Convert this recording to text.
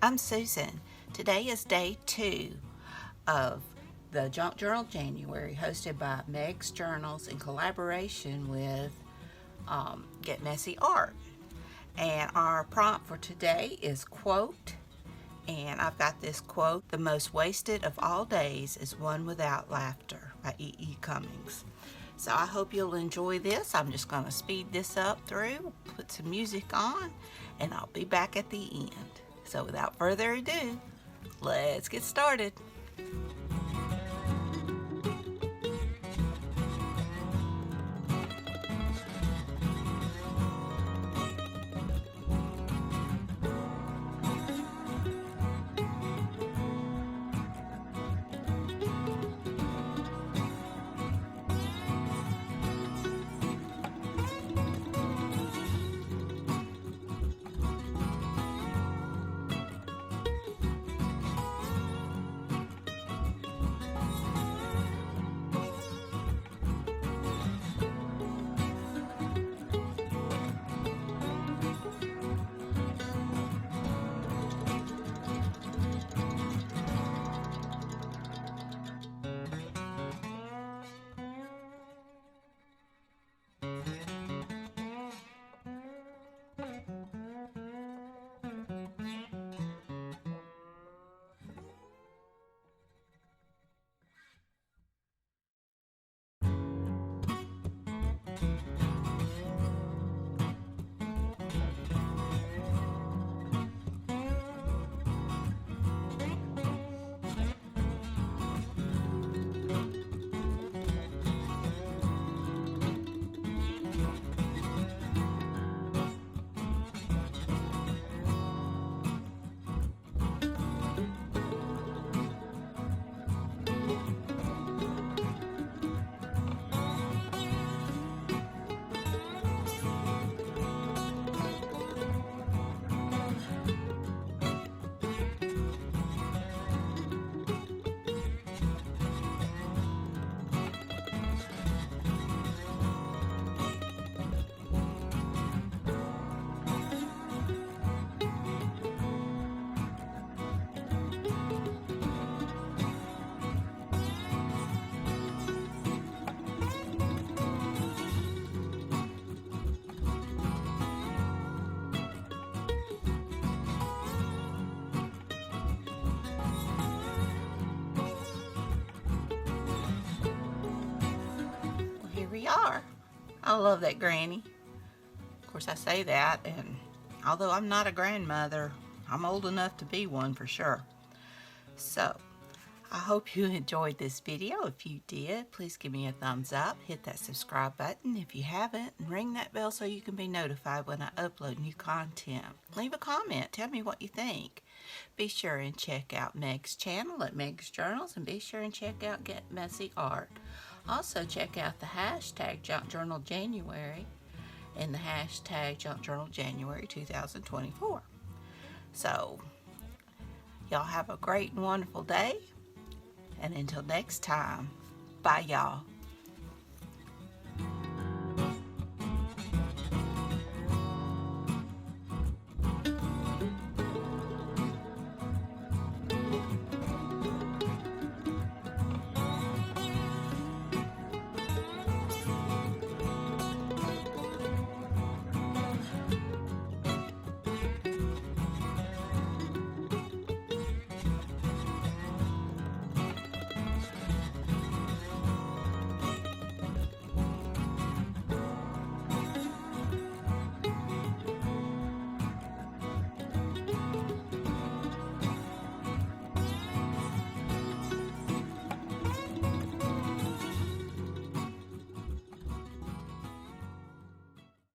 I'm Susan. Today is day 2 of the Junk Journal January, hosted by Meg's Journals in collaboration with Get Messy Art. And our prompt for today is quote, and I've got this quote: "The most wasted of all days is one without laughter," by E.E. Cummings. So I hope you'll enjoy this. I'm just going to speed this up through, put some music on, and I'll be back at the end. So without further ado, let's get started. Well, here we are. I love that granny. Of course, I say that, and although I'm not a grandmother, I'm old enough to be one for sure. So, I hope you enjoyed this video. If you did, please give me a thumbs up, hit that subscribe button if you haven't, and ring that bell so you can be notified when I upload new content. Leave a comment, tell me what you think. Be sure and check out Meg's channel at Meg's Journals, and be sure and check out Get Messy Art. Also check out the hashtag Junk Journal January and the hashtag Junk Journal January 2024. So, y'all have a great and wonderful day. And until next time, bye y'all.